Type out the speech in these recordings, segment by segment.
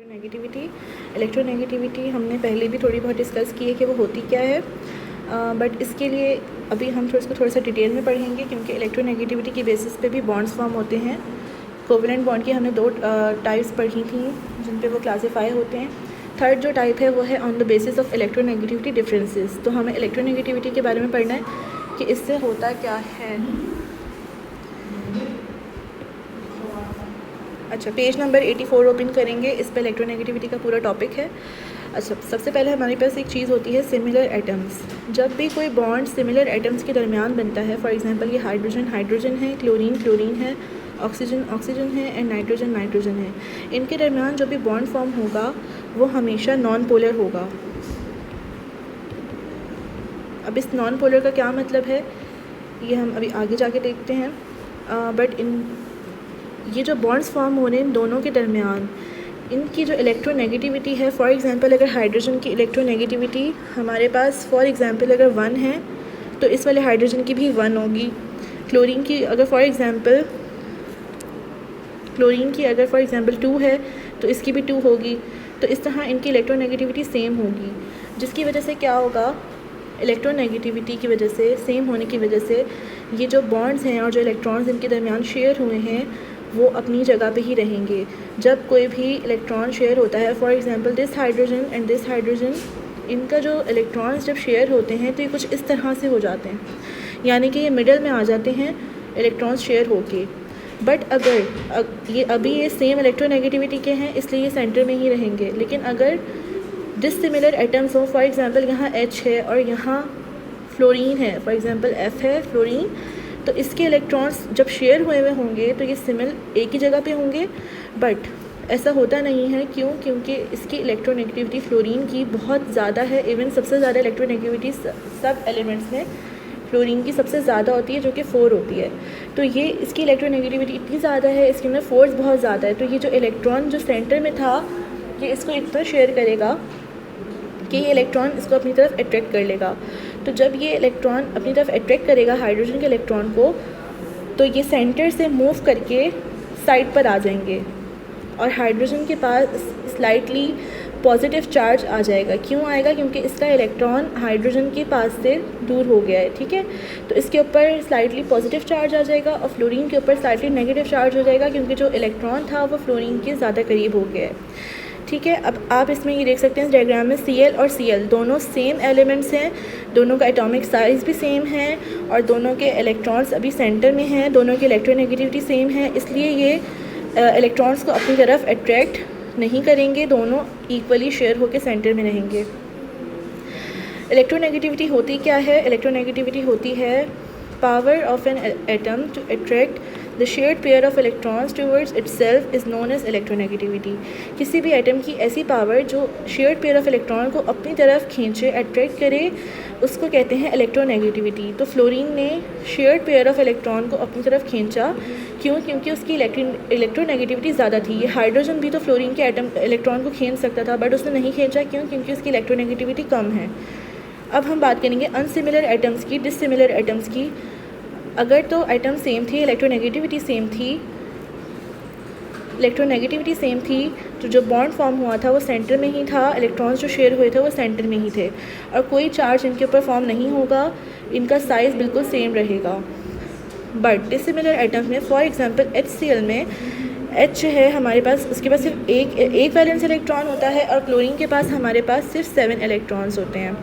Electronegativity हमने पहले भी थोड़ी बहुत डिस्कस की है कि वो होती क्या है, बट इसके लिए अभी हम इसको थोड़ा सा डिटेल में पढ़ेंगे क्योंकि इलेक्ट्रोनेगेटिविटी की बेसिस पे भी बॉन्ड्स फॉर्म होते हैं। कोवेलेंट बॉन्ड की हमने 2 टाइप्स पढ़ी थी जिन पे वो क्लासीफाई होते हैं। थर्ड जो टाइप है वो है on the basis of electronegativity differences. तो हमें इलेक्ट्रोनेगेटिविटी के बारे में पढ़ना है कि इससे होता क्या है। अच्छा, पेज नंबर 84 ओपन करेंगे, इस पर इलेक्ट्रोनेगेटिविटी का पूरा टॉपिक है। अच्छा, सबसे पहले हमारे पास एक चीज़ होती है सिमिलर एटम्स। जब भी कोई बॉन्ड सिमिलर एटम्स के दरमियान बनता है, फॉर एग्जांपल ये हाइड्रोजन हाइड्रोजन है, क्लोरीन क्लोरीन है, ऑक्सीजन ऑक्सीजन है एंड नाइट्रोजन नाइट्रोजन है, इनके दरमियान जो भी बॉन्ड फॉर्म होगा वो हमेशा नॉन पोलर होगा। अब इस नॉन पोलर का क्या मतलब है ये हम अभी आगे जाके देखते हैं। बट ये जो बॉन्ड्स फॉर्म हो रहे हैं इन दोनों के दरमियान, इनकी जो इलेक्ट्रोनेगेटिविटी है, फॉर एग्जांपल अगर हाइड्रोजन की इलेक्ट्रोनेगेटिविटी हमारे पास फॉर एग्जांपल अगर 1 है तो इस वाले हाइड्रोजन की भी 1 होगी। क्लोरीन की अगर फॉर एग्जांपल 2 है तो इसकी भी 2 होगी। तो इस तरह इनकी इलेक्ट्रोनेगेटिविटी सेम होगी, जिसकी वजह से क्या होगा, इलेक्ट्रोनेगेटिविटी की वजह से, सेम होने की वजह से ये जो बॉन्ड्स हैं और जो इलेक्ट्रॉन्स इनके दरमियान शेयर हुए हैं वो अपनी जगह पे ही रहेंगे। जब कोई भी इलेक्ट्रॉन शेयर होता है, for example this hydrogen and this hydrogen, इनका जो इलेक्ट्रॉन्स जब शेयर होते हैं तो ये कुछ इस तरह से हो जाते हैं, यानी कि ये मिडल में आ जाते हैं इलेक्ट्रॉन्स शेयर होके। बट अगर अभी ये सेम इलेक्ट्रोनेगेटिविटी के हैं इसलिए ये सेंटर में ही रहेंगे, लेकिन अगर डिसिमिलर एटम्स हो, फॉर एग्जांपल यहाँ H है और यहाँ फ्लोरीन है, फॉर एग्जांपल F है फ्लोरीन, तो इसके इलेक्ट्रॉन्स जब शेयर हुए हुए होंगे तो ये सिमिल एक ही जगह पे होंगे। बट ऐसा होता नहीं है, क्यों? क्योंकि इसकी इलेक्ट्रोनेगेटिविटी फ्लोरीन की बहुत ज़्यादा है। इवन सबसे ज़्यादा इलेक्ट्रोनेगेटिविटी सब एलिमेंट्स में फ्लोरीन की सबसे ज़्यादा होती है, जो कि 4 होती है। तो ये इसकी इलेक्ट्रोनेगेटिविटी इतनी ज़्यादा है, इसके अंदर फोर्स बहुत ज़्यादा है, तो ये जो इलेक्ट्रॉन जो सेंटर में था ये इसको इतना शेयर करेगा कि ये इलेक्ट्रॉन इसको अपनी तरफ अट्रैक्ट कर लेगा। तो जब ये इलेक्ट्रॉन अपनी तरफ अट्रैक्ट करेगा हाइड्रोजन के इलेक्ट्रॉन को, तो ये सेंटर से मूव करके साइड पर आ जाएंगे और हाइड्रोजन के पास स्लाइटली पॉजिटिव चार्ज आ जाएगा। क्यों आएगा? क्योंकि इसका इलेक्ट्रॉन हाइड्रोजन के पास से दूर हो गया है, ठीक है। तो इसके ऊपर स्लाइटली पॉजिटिव चार्ज आ जाएगा और फ्लोरीन के ऊपर स्लाइटली नेगेटिव चार्ज हो जाएगा, क्योंकि जो इलेक्ट्रॉन था वो फ्लोरीन के ज़्यादा करीब हो गया है, ठीक है। अब आप इसमें ये देख सकते हैं इस डायग्राम में Cl और Cl दोनों सेम एलिमेंट्स हैं, दोनों का एटॉमिक साइज़ भी सेम है और दोनों के इलेक्ट्रॉन्स अभी सेंटर में हैं, दोनों की इलेक्ट्रोनेगेटिविटी सेम है, इसलिए ये इलेक्ट्रॉन्स को अपनी तरफ अट्रैक्ट नहीं करेंगे, दोनों इक्वली शेयर होकर सेंटर में रहेंगे। इलेक्ट्रोनेगेटिविटी होती क्या है? इलेक्ट्रोनेगेटिविटी होती है power of an atom to attract the shared pair of electrons towards itself is known as electronegativity. किसी भी एटम की ऐसी पावर जो शेयर्ड पेयर ऑफ इलेक्ट्रॉन को अपनी तरफ खींचे, अट्रैक्ट करे, उसको कहते हैं इलेक्ट्रोनेगेटिविटी। तो फ्लोरीन ने शेयर्ड पेयर ऑफ इलेक्ट्रॉन को अपनी तरफ खींचा, क्यों? क्योंकि उसकी इलेक्ट्रोनेगेटिविटी ज़्यादा थी। ये हाइड्रोजन भी तो फ्लोरीन के इलेक्ट्रॉन को खींच सकता था, बट उसने नहीं खींचा, क्यों? क्योंकि उसकी इलेक्ट्रोनेगेटिविटी कम है। अब हम बात करेंगे अनसिमिलर एटम्स की, डिसिमिलर एटम्स की। अगर तो एटम सेम थी, इलेक्ट्रोनेगेटिविटी सेम थी, तो जो बॉन्ड फॉर्म हुआ था वो सेंटर में ही था, इलेक्ट्रॉन्स जो शेयर हुए थे वो सेंटर में ही थे और कोई चार्ज इनके ऊपर फॉर्म नहीं होगा, इनका साइज़ बिल्कुल सेम रहेगा। बट डिसिमिलर एटम्स में, फॉर एग्जांपल HCl में H है हमारे पास, उसके पास सिर्फ एक वैलेंस इलेक्ट्रॉन होता है और क्लोरीन के पास हमारे पास सिर्फ 7 इलेक्ट्रॉन्स होते हैं।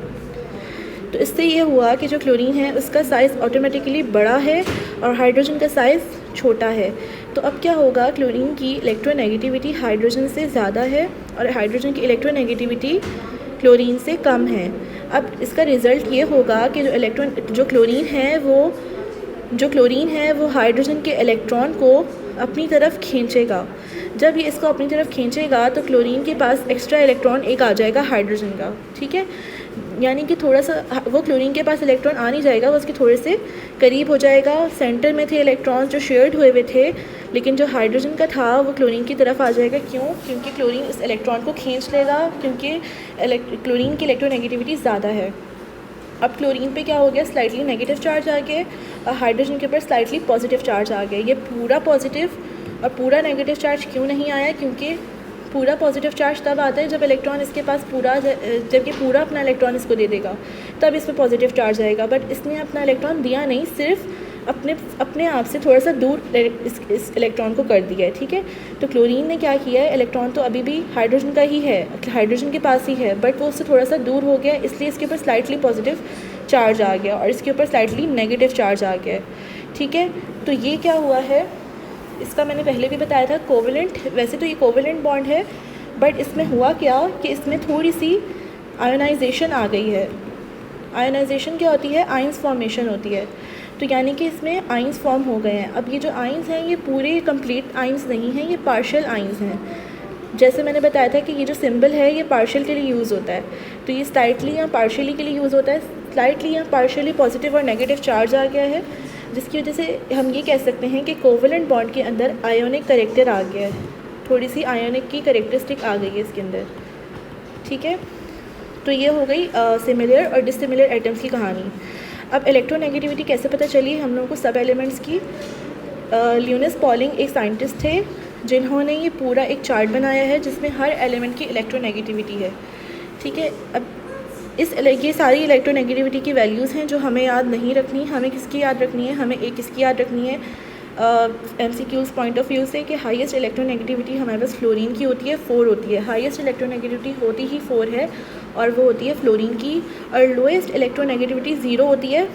तो इससे ये हुआ कि जो क्लोरीन है उसका साइज़ ऑटोमेटिकली बड़ा है और हाइड्रोजन का साइज़ छोटा है। तो अब क्या होगा, क्लोरीन की इलेक्ट्रोनेगेटिविटी हाइड्रोजन से ज़्यादा है और हाइड्रोजन की इलेक्ट्रोनेगेटिविटी क्लोरीन से कम है। अब इसका रिज़ल्ट ये होगा कि जो क्लोरीन है वो हाइड्रोजन के इलेक्ट्रॉन को अपनी तरफ खींचेगा। जब ये इसको अपनी तरफ खींचेगा तो क्लोरीन के पास एक्स्ट्रा इलेक्ट्रॉन एक आ जाएगा हाइड्रोजन का, ठीक है। यानी कि थोड़ा सा वो क्लोरीन के पास इलेक्ट्रॉन आ नहीं जाएगा, वो उसके थोड़े से करीब हो जाएगा। सेंटर में थे इलेक्ट्रॉन्स जो शेयर्ड हुए हुए थे, लेकिन जो हाइड्रोजन का था वो क्लोरीन की तरफ आ जाएगा। क्यों? क्योंकि क्लोरीन इस इलेक्ट्रॉन को खींच लेगा, क्योंकि क्लोरीन की इलेक्ट्रोनेगेटिविटी ज़्यादा है। अब क्लोरीन पे क्या हो गया, स्लाइटली नेगेटिव चार्ज आ गया और हाइड्रोजन के ऊपर स्लाइटली पॉजिटिव चार्ज आ गया। ये पूरा पॉजिटिव और पूरा नेगेटिव चार्ज क्यों नहीं आया? क्योंकि पूरा पॉजिटिव चार्ज तब आता है जब इलेक्ट्रॉन इसके पास जब ये पूरा अपना इलेक्ट्रॉन इसको दे देगा तब इस पर पॉजिटिव चार्ज आएगा। बट इसने अपना इलेक्ट्रॉन दिया नहीं, सिर्फ अपने आप से थोड़ा सा दूर इस इलेक्ट्रॉन को कर दिया है। ठीक है, तो क्लोरीन ने क्या किया है, इलेक्ट्रॉन तो अभी भी हाइड्रोजन का ही है, हाइड्रोजन के पास ही है, बट वो उससे थोड़ा सा दूर हो गया, इसलिए इसके ऊपर स्लाइटली पॉजिटिव चार्ज आ गया और इसके ऊपर स्लाइटली नेगेटिव चार्ज आ गया। ठीक है, तो ये क्या हुआ है, इसका मैंने पहले भी बताया था कोवेलेंट, वैसे तो ये कोवेलेंट बॉन्ड है, बट इसमें हुआ क्या कि इसमें थोड़ी सी आयोनाइजेशन आ गई है। आयोनाइजेशन क्या होती है, आइंस फॉर्मेशन होती है, तो यानी कि इसमें आइंस फॉर्म हो गए हैं। अब ये जो आइंस हैं ये पूरे कंप्लीट आइंस नहीं हैं, ये पार्शियल आइंस हैं। जैसे मैंने बताया था कि ये जो सिंबल है ये पार्शियल के लिए यूज़ होता है, तो ये स्लाइटली या पार्शियली के लिए यूज़ होता है। स्लाइटली या पार्शियली पॉजिटिव और नेगेटिव चार्ज आ गया है, जिसकी वजह से हम ये कह सकते हैं कि कोवेलेंट बॉन्ड के अंदर आयोनिक करेक्टर आ गया है, थोड़ी सी आयोनिक की करेक्टरिस्टिक आ गई है इसके अंदर। ठीक है, तो ये हो गई सिमिलर और डिसिमिलर एटम्स की कहानी। अब इलेक्ट्रोनेगेटिविटी कैसे पता चली हम लोगों को सब एलिमेंट्स की। ल्यूनस पॉलिंग एक साइंटिस्ट थे जिन्होंने ये पूरा एक चार्ट बनाया है जिसमें हर एलिमेंट की इलेक्ट्रोनेगेटिविटी है। ठीक है, अब ये सारी इलेक्ट्रोनेगेटिविटी की वैल्यूज़ हैं जो हमें याद नहीं रखनी। हमें किसकी याद रखनी है, हमें एक किसकी याद रखनी है MCQs पॉइंट ऑफ व्यू से, कि हाईएस्ट इलेक्ट्रोनेगेटिविटी हमारे पास फ्लोरीन की होती है, 4 होती है। हाईएस्ट इलेक्ट्रोनेगेटिविटी होती ही 4 है और वो होती है फ्लोरीन की, और लोएस्ट इलेक्ट्रोनेगेटिविटी 0 होती है।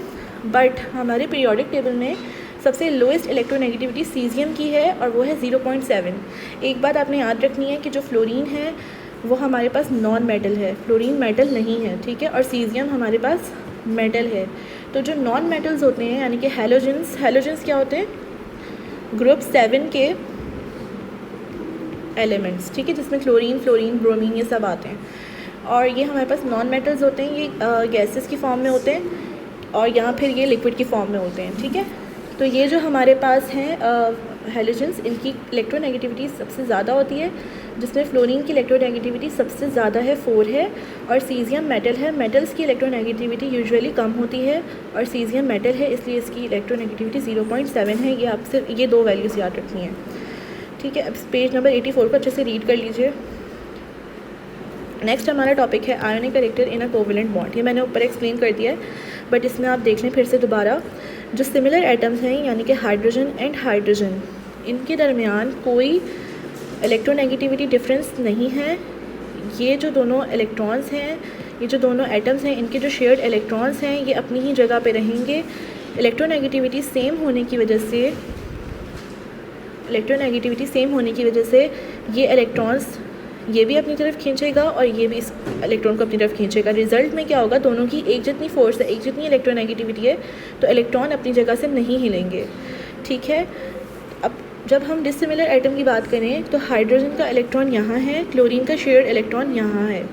बट हमारे पीरियोडिक टेबल में सबसे लोएस्ट इलेक्ट्रोनेगेटिविटी सीजियम की है और वो है 0.7। एक बात आपने याद रखनी है कि जो फ्लोरीन है वो हमारे पास नॉन मेटल है, फ्लोरीन मेटल नहीं है। ठीक है, और सीजियम हमारे पास मेटल है। तो जो नॉन मेटल्स होते हैं यानी कि हैलोजेंस क्या होते हैं, ग्रुप 7 के एलिमेंट्स। ठीक है, जिसमें फ्लोरीन, ब्रोमीन ये सब आते हैं, और ये हमारे पास नॉन मेटल्स होते हैं। ये गैसेस की फॉर्म में होते हैं और यहाँ फिर ये लिक्विड की फॉर्म में होते हैं। ठीक है, तो ये जो हमारे पास हैं हैलोजेंस, इनकी इलेक्ट्रोनेगेटिविटी सबसे ज़्यादा होती है, जिसमें फ्लोरीन की इलेक्ट्रोनेगेटिविटी सबसे ज़्यादा है, 4 है, और सीजियम मेटल है। मेटल्स की इलेक्ट्रोनेगेटिविटी यूजुअली कम होती है और सीजियम मेटल है, इसलिए इसकी इलेक्ट्रोनेगेटिविटी 0.7 है। ये आपसे ये 2 वैल्यूज़ याद रखनी है। ठीक है, अब पेज नंबर 84 को अच्छे से रीड कर लीजिए। नेक्स्ट हमारा टॉपिक है ionic character in a covalent bond. ये मैंने ऊपर एक्सप्लेन कर दिया है, बट इसमें आप देख लें फिर से दोबारा। जो सिमिलर एटम्स हैं यानी कि हाइड्रोजन एंड हाइड्रोजन, इनके दरमियान कोई इलेक्ट्रोनेगेटिविटी डिफरेंस नहीं है। ये जो दोनों इलेक्ट्रॉन्स हैं, ये जो दोनों एटम्स हैं, इनके जो शेयर्ड इलेक्ट्रॉन्स हैं ये अपनी ही जगह पे रहेंगे। इलेक्ट्रोनेगेटिविटी सेम होने की वजह से ये इलेक्ट्रॉन्स ये भी अपनी तरफ खींचेगा और ये भी इस इलेक्ट्रॉन को अपनी तरफ खींचेगा। रिजल्ट में क्या होगा, दोनों की एक जितनी फोर्स है, एक जितनी इलेक्ट्रोनेगेटिविटी है, तो इलेक्ट्रॉन अपनी जगह से नहीं हिलेंगे। ठीक है, अब जब हम डिसिमिलर एटम की बात करें तो हाइड्रोजन का इलेक्ट्रॉन यहाँ है, क्लोरीन का शेयर्ड इलेक्ट्रॉन यहाँ है।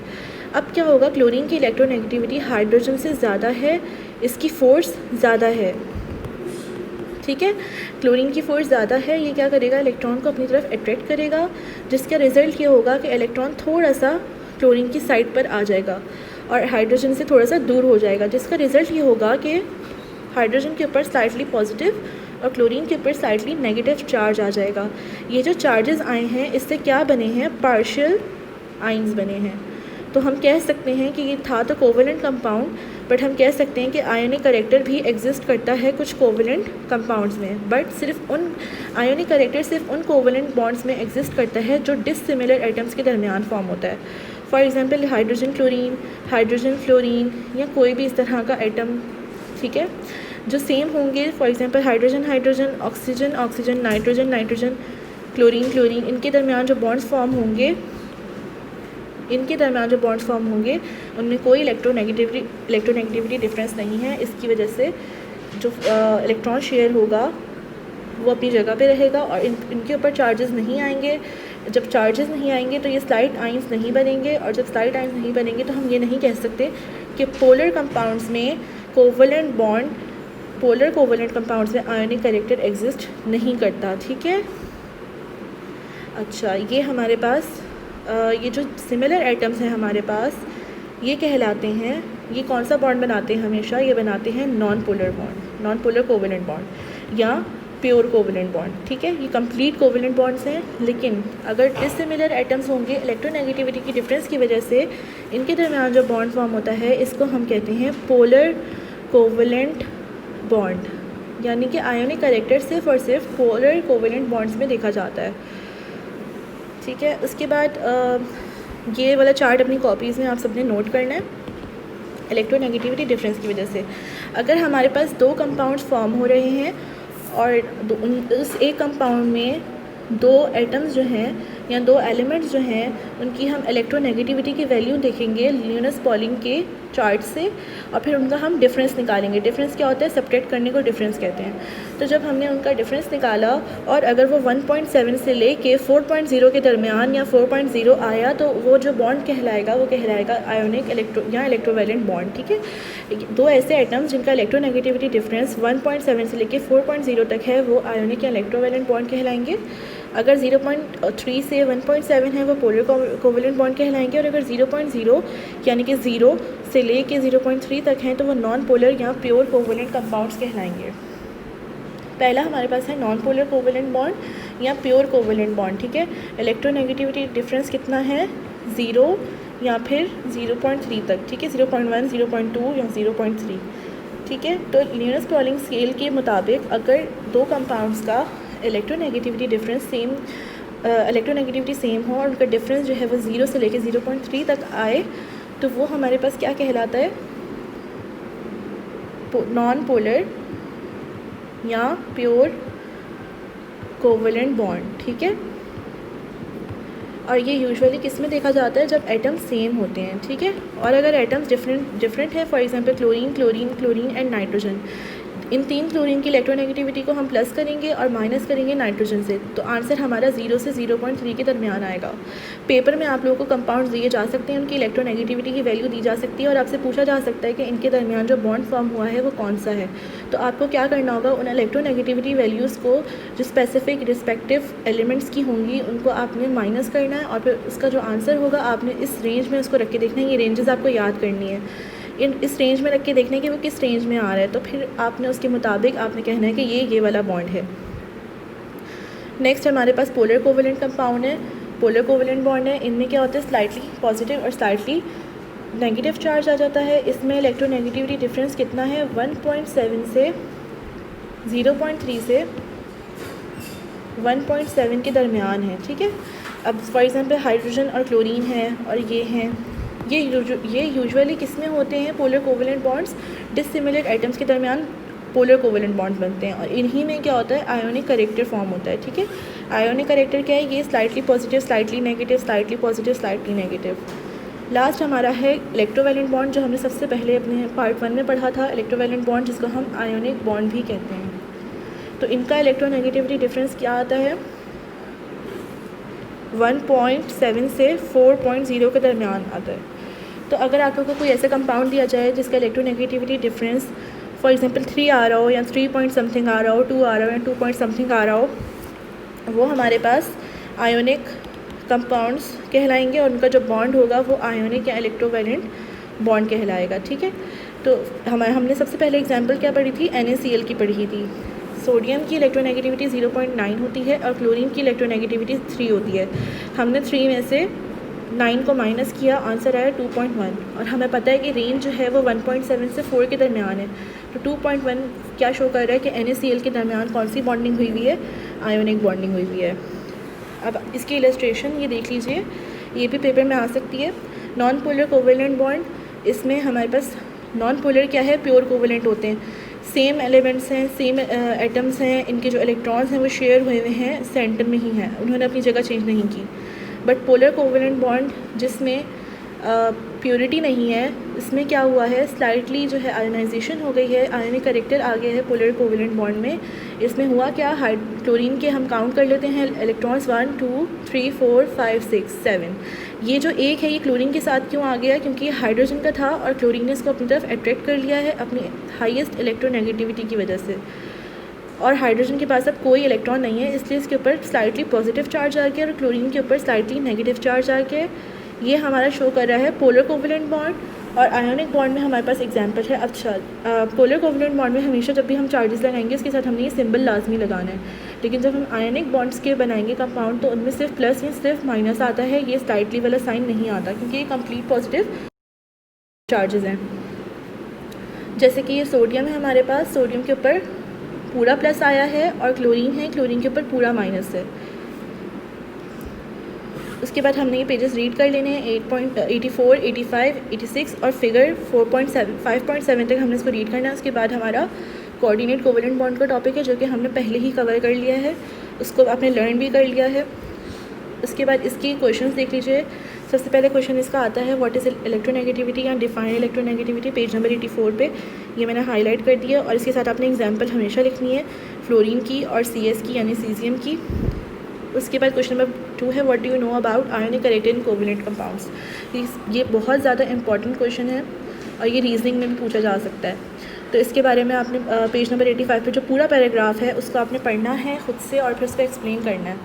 अब क्या होगा, क्लोरीन की इलेक्ट्रोनेगेटिविटी हाइड्रोजन से ज़्यादा है, इसकी फ़ोर्स ज़्यादा है। ठीक है, क्लोरीन की फोर्स ज़्यादा है, ये क्या करेगा, इलेक्ट्रॉन को अपनी तरफ अट्रैक्ट करेगा, जिसका रिज़ल्ट ये होगा कि इलेक्ट्रॉन थोड़ा सा क्लोरीन की साइड पर आ जाएगा और हाइड्रोजन से थोड़ा सा दूर हो जाएगा, जिसका रिज़ल्ट ये होगा कि हाइड्रोजन के ऊपर स्लाइटली पॉजिटिव और क्लोरीन के ऊपर स्लाइटली नेगेटिव चार्ज आ जाएगा। ये जो चार्जेस आए हैं इससे क्या बने हैं, पार्शियल आइंस बने हैं। तो हम कह सकते हैं कि ये था तो कोवेलेंट कंपाउंड, बट हम कह सकते हैं कि आयोनिक करेक्टर भी एग्जिस्ट करता है कुछ कोवेलेंट कंपाउंड्स में, बट सिर्फ उन आयोनिक करेक्टर सिर्फ उन कोवेलेंट बॉन्ड्स में एग्जिस्ट करता है जो डिसिमिलर एटम्स के दरमियान फॉर्म होता है। For example hydrogen chlorine, hydrogen fluorine, या कोई भी इस तरह का एटम। ठीक है, जो सेम होंगे, for example hydrogen hydrogen, oxygen oxygen, nitrogen nitrogen, chlorine chlorine, इनके दरमियान जो बॉन्ड्स फॉर्म होंगे उनमें कोई इलेक्ट्रोनेगेटिविटी डिफरेंस नहीं है। इसकी वजह से जो इलेक्ट्रॉन शेयर होगा वो अपनी जगह पे रहेगा और इनके ऊपर चार्जेस नहीं आएंगे। जब चार्जेस नहीं आएंगे तो ये स्लाइट आइंस नहीं बनेंगे, और जब स्लाइट आइंस नहीं बनेंगे तो हम ये नहीं कह सकते कि पोलर कंपाउंड्स में पोलर कोवेलेंट कंपाउंड्स में आयोनिक करेक्टर एग्जिस्ट नहीं करता। ठीक है, अच्छा, ये हमारे पास ये जो सिमिलर एटम्स हैं हमारे पास, ये कहलाते हैं, ये कौन सा बॉन्ड बनाते हैं हमेशा, ये बनाते हैं नॉन पोलर कोवेलेंट बॉन्ड या प्योर कोवेलेंट बॉन्ड, ठीक है। ये कंप्लीट कोवेलेंट बॉन्ड्स हैं, लेकिन अगर डिसिमिलर एटम्स होंगे इलेक्ट्रोनेगेटिविटी की डिफरेंस की वजह से इनके दरमियान जो बॉन्ड फॉर्म होता है इसको हम कहते हैं पोलर कोवेलेंट बॉन्ड, यानी कि आयोनिक कैरेक्टर सिर्फ और सिर्फ पोलर कोवेलेंट बॉन्ड्स में देखा जाता है, ठीक है। उसके बाद ये वाला चार्ट अपनी कॉपीज़ में आप सबने नोट करना है। इलेक्ट्रोनेगेटिविटी डिफरेंस की वजह से अगर हमारे पास दो कंपाउंड्स फॉर्म हो रहे हैं और उस एक कंपाउंड में दो एटम्स जो हैं या दो एलिमेंट्स जो हैं उनकी हम इलेक्ट्रोनेगेटिविटी की वैल्यू देखेंगे लिनस पॉलिंग के चार्ट से और फिर उनका हम डिफरेंस निकालेंगे। डिफरेंस क्या होता है? सब्ट्रैक्ट करने को डिफरेंस कहते हैं। तो जब हमने उनका डिफरेंस निकाला और अगर वो 1.7 से लेके 4.0 के दरमियान या 4.0 आया तो वो जो बॉन्ड कहलाएगा वो कहलाएगा आयोनिक या इलेक्ट्रोवैलेंट बॉन्ड, ठीक है। दो ऐसे एटम्स जिनका इलेक्ट्रोनेगेटिविटी डिफरेंस 1.7 से लेके 4.0 तक है वो आयोनिक या इलेक्ट्रोवैलेंट बॉन्ड कहलाएंगे। अगर 0.3 से 1.7 है वो पोलर कोवेलेंट बॉन्ड कहलाएंगे और अगर 0.0 यानी कि 0 से लेके 0.3 तक हैं तो वो नॉन पोलर या प्योर कोवेलेंट कंपाउंड्स कहलाएंगे। पहला हमारे पास है नॉन पोलर कोवेलेंट बॉन्ड या प्योर कोवेलेंट बॉन्ड, ठीक है। इलेक्ट्रोनेगेटिविटी डिफरेंस कितना है? 0 या फिर 0.3 तक, ठीक है। 0.1, 0.2 या 0.3, ठीक है। तो लिनस पॉलिंग स्केल के मुताबिक अगर दो कंपाउंड्स का इलेक्ट्रोनेगेटिविटी डिफरेंस इलेक्ट्रोनेगेटिविटी सेम हो और उनका डिफरेंस जो है वो 0 से लेके 0.3 तक आए तो वो हमारे पास क्या कहलाता है? नॉन पोलर या प्योर कोवेलेंट बॉन्ड, ठीक है। और ये यूजुअली किस में देखा जाता है? जब एटम्स सेम होते हैं, ठीक है। और अगर एटम्स डिफरेंट है, for example chlorine and nitrogen, इन तीन क्लोरीन की इलेक्ट्रोनेगेटिविटी को हम प्लस करेंगे और माइनस करेंगे नाइट्रोजन से, तो आंसर हमारा 0 से 0.3 के दरमियान आएगा। पेपर में आप लोगों को कंपाउंड्स दिए जा सकते हैं, उनकी इलेक्ट्रोनेगेटिविटी की वैल्यू दी जा सकती है और आपसे पूछा जा सकता है कि इनके दरमियान जो बॉन्ड फॉर्म हुआ है वो कौन सा है। तो आपको क्या करना होगा? उन इलेक्ट्रोनेगेटिविटी वैल्यूज़ को जो स्पेसिफिक रिस्पेक्टिव एलिमेंट्स की होंगी उनको आपने माइनस करना है और फिर उसका जो आंसर होगा आपने इस रेंज में उसको रख के देखना है। ये रेंजेस आपको याद करनी है, इस रेंज में रख के देखना है कि वो किस रेंज में आ रहा है, तो फिर आपने उसके मुताबिक आपने कहना है कि ये वाला बॉन्ड है। नेक्स्ट हमारे पास पोलर कोवेलेंट कंपाउंड है, पोलर कोवेलेंट बॉन्ड है। इनमें क्या होता है? स्लाइटली पॉजिटिव और स्लाइटली नेगेटिव चार्ज आ जाता है। इसमें इलेक्ट्रोनेगेटिविटी डिफरेंस कितना है? 1.7 से 0.3 से 1.7 के दरमियान है, ठीक है। अब फॉर एग्जांपल हाइड्रोजन और क्लोरीन है और ये हैं, ये यूजुअली किस में होते हैं? Polar covalent bonds. Dissimilar atoms के दरमियान पोलर कोवेलेंट बॉन्ड्स बनते हैं और इन्हीं में क्या होता है? आयोनिक कैरेक्टर फॉर्म होता है, ठीक है। आयोनिक कैरेक्टर क्या है? ये slightly positive, slightly negative, slightly positive, slightly negative. Last हमारा है इलेक्ट्रोवैलेंट बॉन्ड, जो हमने सबसे पहले अपने पार्ट 1 में पढ़ा था, इलेक्ट्रोवैलेंट बॉन्ड जिसको हम आयोनिक बॉन्ड भी कहते हैं। तो इनका इलेक्ट्रोनेगेटिविटी डिफरेंस क्या आता है? 1.7 से 4.0 के दरमियान आता है। तो अगर आप लोगों को कोई ऐसा कंपाउंड दिया जाए जिसका इलेक्ट्रोनेगेटिविटी डिफरेंस फॉर एग्जांपल 3 आ रहा हो या 3 पॉइंट समथिंग आ रहा हो, 2 आ रहा हो या 2 पॉइंट समथिंग आ रहा हो, वो हमारे पास आयोनिक कंपाउंड्स कहलाएंगे और उनका जो बॉन्ड होगा वो आयोनिक या इलेक्ट्रोवैलेंट बॉन्ड कहलाएगा, ठीक है। तो हमने सबसे पहले एग्जांपल क्या पढ़ी थी? NaCl की पढ़ी थी। सोडियम की इलेक्ट्रोनेगेटिविटी 0.9 होती है और क्लोरीन की इलेक्ट्रोनेगेटिविटी 3 होती है। हमने 3 में से 9 को माइनस किया, आंसर आया 2.1 और हमें पता है कि रेंज जो है वो 1.7 से 4 के दरमियान है। तो 2.1 क्या शो कर रहा है कि NaCl के दरमियान कौन सी बॉन्डिंग हुई हुई है? आयोनिक बॉन्डिंग हुई हुई है। अब इसकी इलस्ट्रेशन ये देख लीजिए, ये भी पेपर में आ सकती है। नॉन पोलर कोवेलेंट बॉन्ड, इसमें हमारे पास नॉन पोलर क्या है? प्योर कोवेलेंट होते हैं, सेम एलिमेंट्स हैं, सेम एटम्स हैं, इनके जो इलेक्ट्रॉन्स हैं वो शेयर हुए हुए हैं, सेंटर में ही हैं, उन्होंने अपनी जगह चेंज नहीं की। बट पोलर कोवेलेंट बॉन्ड जिसमें प्योरिटी नहीं है, इसमें क्या हुआ है? स्लाइटली जो है आयोनाइजेशन हो गई है, आयोनिक कैरेक्टर आ गया है पोलर कोवेलेंट बॉन्ड में। इसमें हुआ क्या? क्लोरीन के हम काउंट कर लेते हैं इलेक्ट्रॉन्स 1 2 3 4 5 6 7। ये जो एक है ये क्लोरीन के साथ क्यों आ गया? क्योंकि ये हाइड्रोजन का था और क्लोरीन ने इसको अपनी तरफ अट्रैक्ट कर लिया है अपनी हाईएस्ट इलेक्ट्रोनेगेटिविटी की वजह से, और हाइड्रोजन के पास अब कोई इलेक्ट्रॉन नहीं है, इसलिए इसके ऊपर स्लाइटली पॉजिटिव चार्ज आ गया और क्लोरीन के ऊपर स्लाइटली नेगेटिव चार्ज आ गया। ये हमारा शो कर रहा है पोलर कोवेलेंट बॉन्ड। और आयोनिक बॉन्ड में हमारे पास एग्जांपल है। अच्छा, पोलर कोवलेंट बॉन्ड में हमेशा जब भी हम चार्जेस लगाएंगे उसके साथ हमने ये सिंबल लाजमी लगाना है, लेकिन जब हम आयोनिक बॉन्ड्स के बनाएंगे कंपाउंड तो उनमें सिर्फ प्लस या सिर्फ माइनस आता है, ये स्लाइटली वाला साइन नहीं आता, क्योंकि ये कंप्लीट पॉजिटिव चार्जेस हैं। जैसे कि ये सोडियम है, हमारे पास सोडियम के ऊपर पूरा प्लस आया है, और क्लोरीन है, क्लोरीन के ऊपर पूरा माइनस है। उसके बाद हमने ये पेजेस रीड कर लेने हैं, 8.84, 85, 86 और फिगर 5.7 तक हमने इसको रीड करना है। उसके बाद हमारा कोऑर्डिनेट कोवेलेंट बॉन्ड का टॉपिक है, जो कि हमने पहले ही कवर कर लिया है, उसको आपने लर्न भी कर लिया है। उसके बाद इसकी क्वेश्चंस देख लीजिए। सबसे पहले क्वेश्चन इसका आता है, व्हाट इज़ इलेक्ट्रोनेगेटिविटी या डिफाइन इलेक्ट्रोनेगेटिविटी, पेज नंबर 84 पे ये मैंने हाईलाइट कर दिया। और इसके साथ आपने एग्जांपल हमेशा लिखनी है फ्लोरीन की और CS की यानी सीजियम की। उसके बाद क्वेश्चन नंबर 2 है, what do you know about ionic corrected covalent compounds. ये बहुत ज़्यादा इंपॉर्टेंट क्वेश्चन है और ये रीजनिंग में भी पूछा जा सकता है। तो इसके बारे में आपने पेज नंबर 85 पे जो पूरा पैराग्राफ है उसको आपने पढ़ना है खुद से और फिर उसको एक्सप्लेन करना है।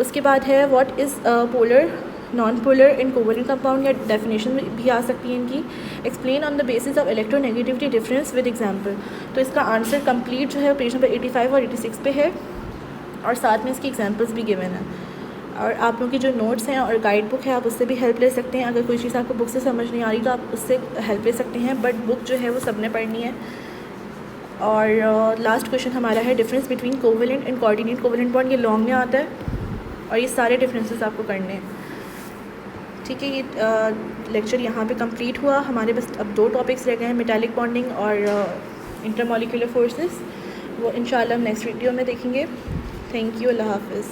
उसके बाद है, what is polar non polar in covalent compound, या डेफिनेशन भी आ सकती है इनकी। Explain on the basis of electronegativity difference with example. तो इसका आंसर कंप्लीट जो है पेज नंबर 85 और 86 पे है, और साथ में इसकी एग्जांपल्स भी गिवन है। और आप लोगों की जो नोट्स हैं और गाइड बुक है आप उससे भी हेल्प ले सकते हैं। अगर कोई चीज़ आपको बुक से समझ नहीं आ रही तो आप उससे हेल्प ले सकते हैं, बट बुक जो है वो सबने पढ़नी है। और लास्ट क्वेश्चन हमारा है, difference between covalent and coordinate covalent bond. ये लॉन्ग में आता है और ये सारे डिफरेंसेस आपको करने हैं। ठीक है, ये लेक्चर यहाँ पे कंप्लीट हुआ। हमारे बस अब 2 टॉपिक्स रह गए हैं, मेटालिक बॉन्डिंग और इंटरमॉलिक्यूलर फोर्सेस। वो इंशाल्लाह हम नेक्स्ट वीडियो में देखेंगे। थैंक यू, अल्लाह हाफ़िज़।